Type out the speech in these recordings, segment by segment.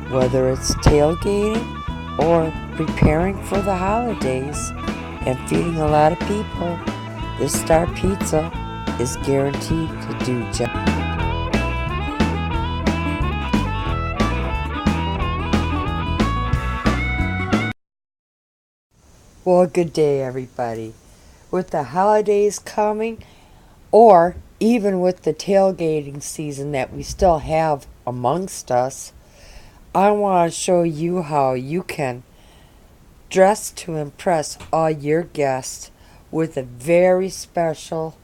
Whether it's tailgating or preparing for the holidays and feeding a lot of people, this Star Pizza is guaranteed to do just. Well, good day, everybody. With the holidays coming, or even with the tailgating season that we still have amongst us, I want to show you how you can dress to impress all your guests with a very special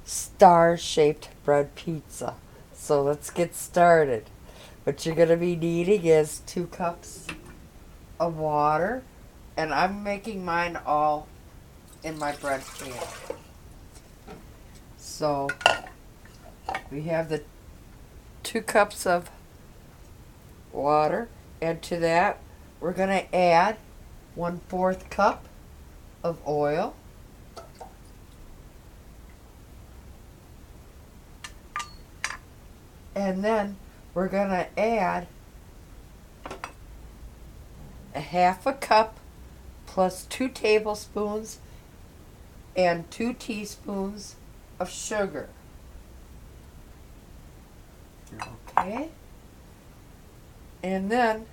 star-shaped bread pizza. So let's get started. What you're going to be needing is 2 cups of water, and I'm making mine all in my bread pan. So we have the 2 cups of water, and to that we're going to add 1/4 cup of oil, and then we're going to add a 1/2 cup plus 2 tablespoons and 2 teaspoons of sugar. Okay? And then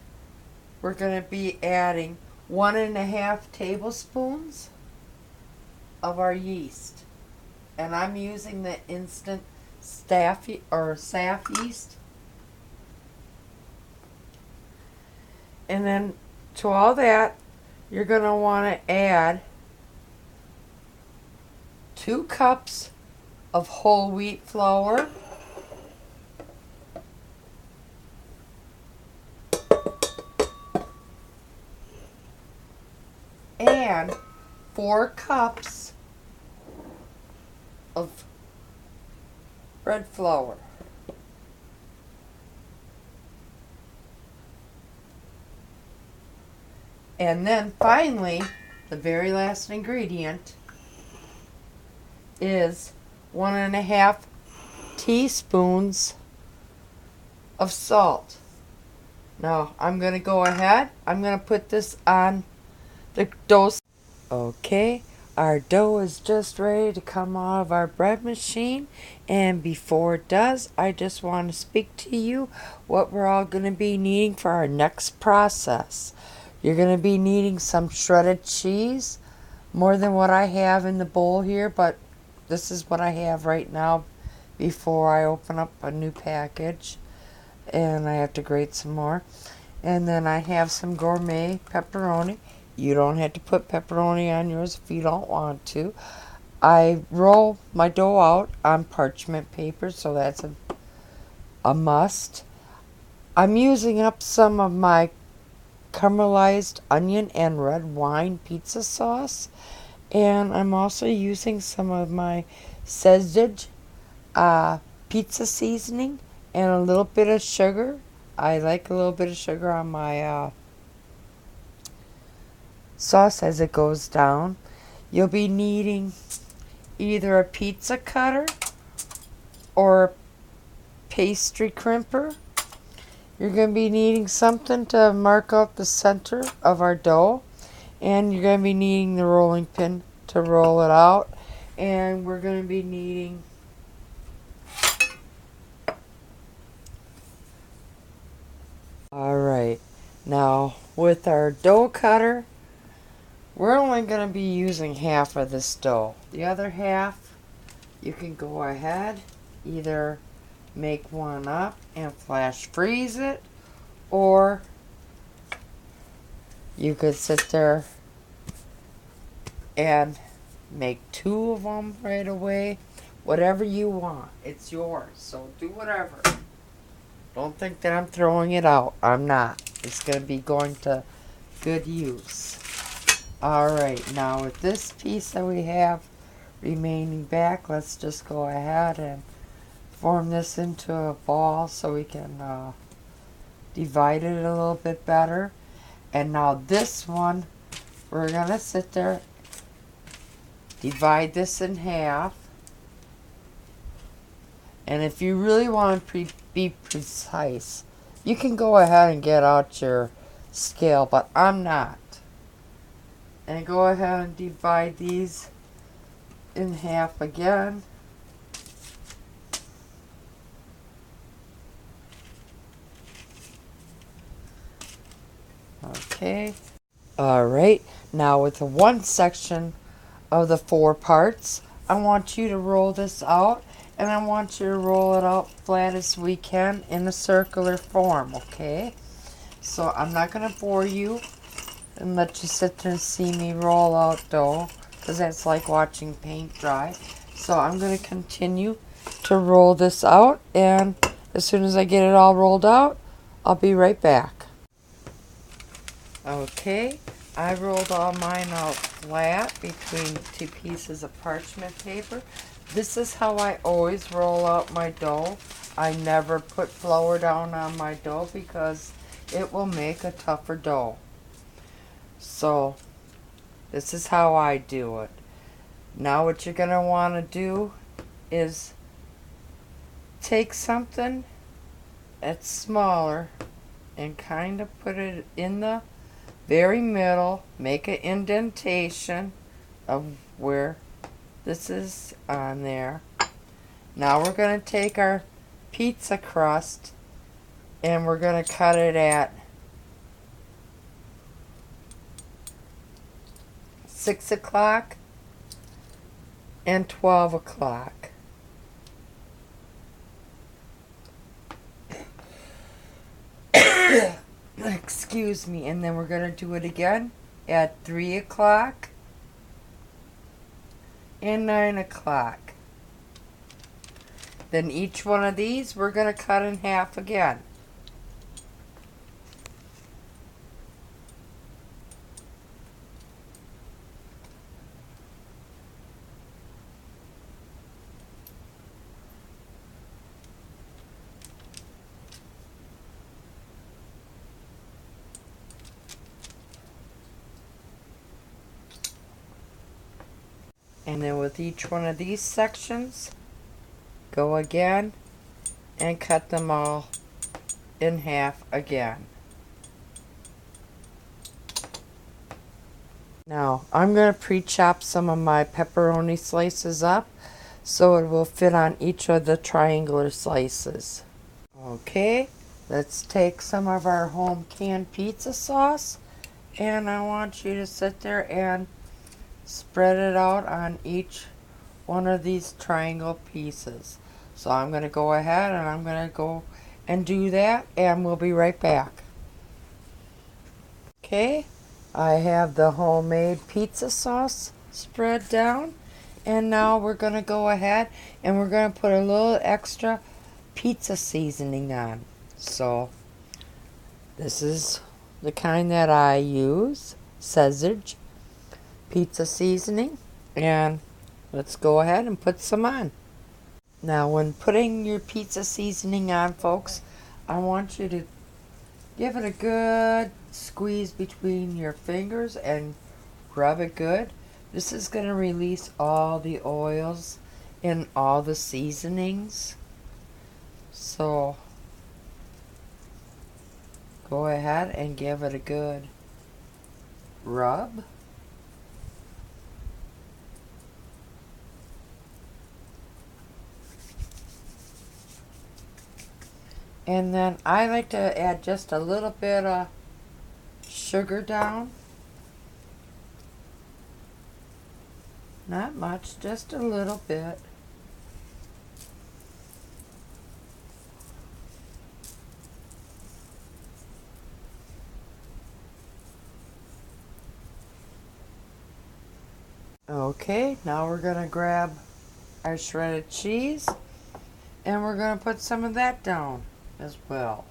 we're going to be adding 1.5 tablespoons of our yeast. And I'm using the instant saf yeast. And then to all that, you're going to want to add 2 cups of whole wheat flour, and 4 cups of bread flour. And then finally, the very last ingredient is 1.5 teaspoons of salt. Now I'm going to go ahead. I'm going to put this on the dough. Okay, our dough is just ready to come out of our bread machine, and before it does, I just want to speak to you what we're all going to be needing for our next process. You're going to be needing some shredded cheese, more than what I have in the bowl here, but this is what I have right now before I open up a new package, and I have to grate some more. And then I have some gourmet pepperoni. You don't have to put pepperoni on yours if you don't want to. I roll my dough out on parchment paper, so that's a must. I'm using up some of my caramelized onion and red wine pizza sauce, and I'm also using some of my Teasers pizza seasoning and a little bit of sugar. I like a little bit of sugar on my sauce as it goes down. You'll be needing either a pizza cutter or a pastry crimper. You're going to be needing something to mark out the center of our dough, and you're going to be needing the rolling pin to roll it out, and we're going to be needing alright, now with our dough cutter, we're only going to be using half of this dough. The other half, you can go ahead, either make one up and flash freeze it, or you could sit there and make 2 of them right away. Whatever you want, it's yours, so do whatever. Don't think that I'm throwing it out. I'm not. It's going to be going to good use. Alright, now with this piece that we have remaining back, let's just go ahead and form this into a ball so we can divide it a little bit better. And now this one, we're going to sit there, divide this in half. And if you really want to be precise, You can go ahead and get out your scale, but I'm not. And go ahead and divide these in half again. Okay. Alright, now with the one section of the 4 parts, I want you to roll this out, and I want you to roll it out flat as we can in a circular form, okay? So I'm not going to bore you and let you sit there and see me roll out dough, because that's like watching paint dry. So I'm going to continue to roll this out, and as soon as I get it all rolled out, I'll be right back. Okay, I rolled all mine out flat between 2 pieces of parchment paper. This is how I always roll out my dough. I never put flour down on my dough because it will make a tougher dough. So, this is how I do it. Now what you're going to want to do is take something that's smaller and kind of put it in the very middle, make an indentation of where this is on there. Now we're going to take our pizza crust and we're going to cut it at 6 o'clock and 12 o'clock. Excuse me. And then we're going to do it again at 3 o'clock and 9 o'clock. Then each one of these we're going to cut in half again. And then with each one of these sections, go again and cut them all in half again. Now, I'm going to pre-chop some of my pepperoni slices up so it will fit on each of the triangular slices. Okay, let's take some of our home canned pizza sauce, and I want you to sit there and spread it out on each one of these triangle pieces. So I'm going to go ahead and I'm going to go and do that, and we'll be right back. Okay, I have the homemade pizza sauce spread down, and now we're going to go ahead and we're going to put a little extra pizza seasoning on. So this is the kind that I use, Caesar's pizza seasoning, and let's go ahead and put some on. Now when putting your pizza seasoning on, folks, I want you to give it a good squeeze between your fingers and rub it good. This is going to release all the oils and all the seasonings. So go ahead and give it a good rub. And then I like to add just a little bit of sugar down. Not much, just a little bit. Okay, now we're going to grab our shredded cheese and we're going to put some of that down as well.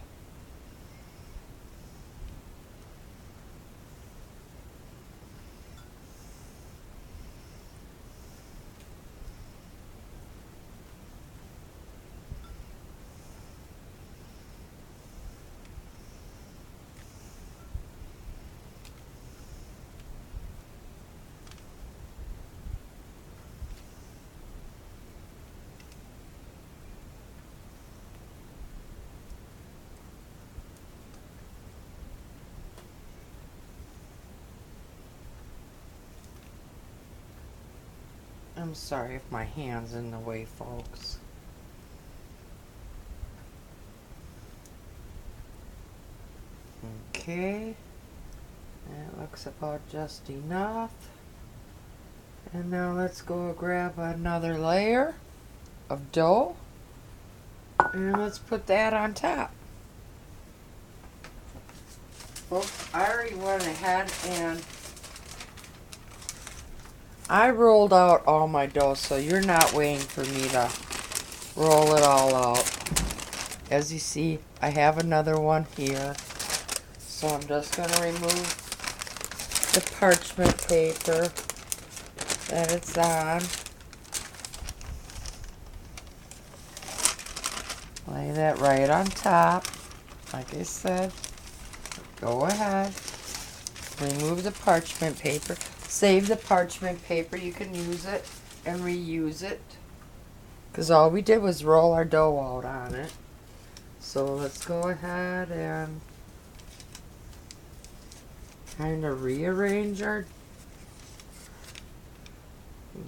I'm sorry if my hand's in the way, folks. Okay, that looks about just enough. And now let's go grab another layer of dough and let's put that on top. Folks, I already went ahead and I rolled out all my dough, so you're not waiting for me to roll it all out. As you see, I have another one here. So I'm just going to remove the parchment paper that it's on. Lay that right on top. Like I said, go ahead. Remove the parchment paper. Save the parchment paper. You can use it and reuse it. Because all we did was roll our dough out on it. So let's go ahead and kind of rearrange our,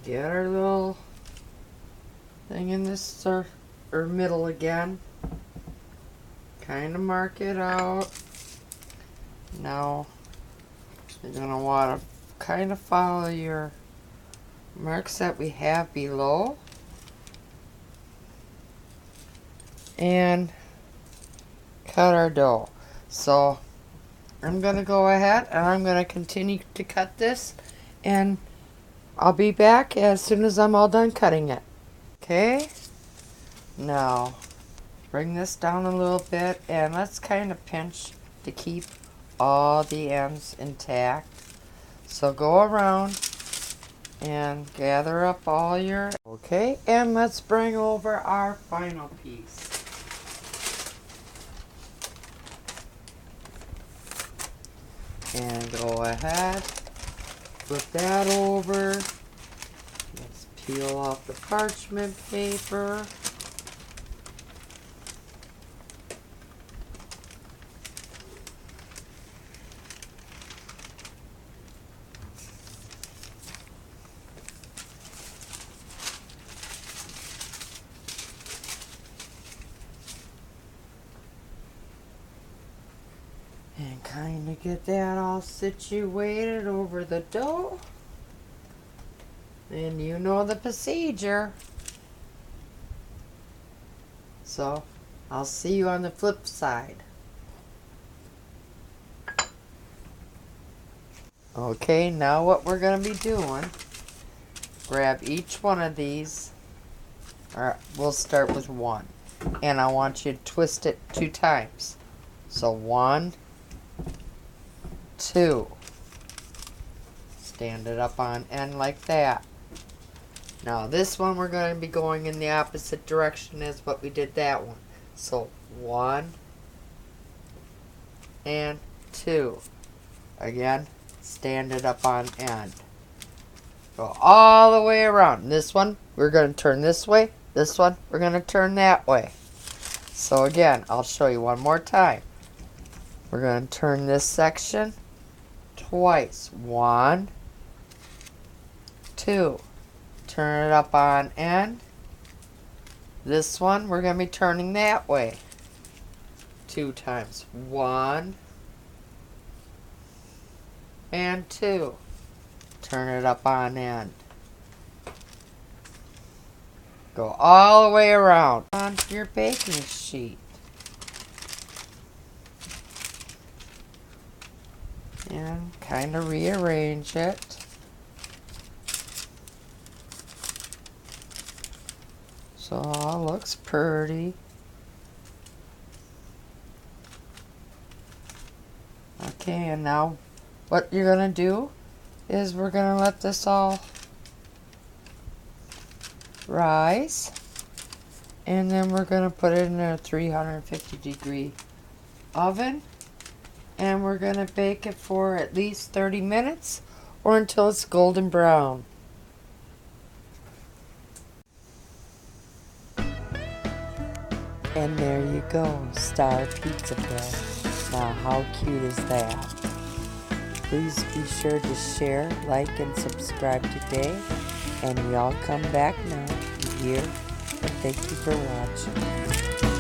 get our little thing in this middle again. Kind of mark it out. Now you're going to want to kind of follow your marks that we have below and cut our dough. So I'm going to go ahead and I'm going to continue to cut this, and I'll be back as soon as I'm all done cutting it. Okay, now bring this down a little bit and let's kind of pinch to keep all the ends intact. So go around and gather up all your, okay, and let's bring over our final piece. And go ahead, flip that over. Let's peel off the parchment paper. And kind of get that all situated over the dough. And you know the procedure. So I'll see you on the flip side. Okay, now what we're going to be doing, grab each one of these, or we'll start with one. And I want you to twist it 2 times. So 1, 2. Stand it up on end like that. Now this one we're going to be going in the opposite direction as what we did that one. So 1 and 2. Again, stand it up on end. Go all the way around. This one we're going to turn this way. This one we're going to turn that way. So again, I'll show you one more time. We're going to turn this section twice. 1, 2. Turn it up on end. This one we're going to be turning that way 2 times. 1 and 2. Turn it up on end. Go all the way around onto your baking sheet. And kind of rearrange it. So it all looks pretty. Okay, and now what you're going to do is we're going to let this all rise. And then we're going to put it in a 350-degree oven. And we're going to bake it for at least 30 minutes or until it's golden brown. And there you go, star pizza bread. Now how cute is that? Please be sure to share, like, and subscribe today. And y'all come back now. Here. And thank you for watching.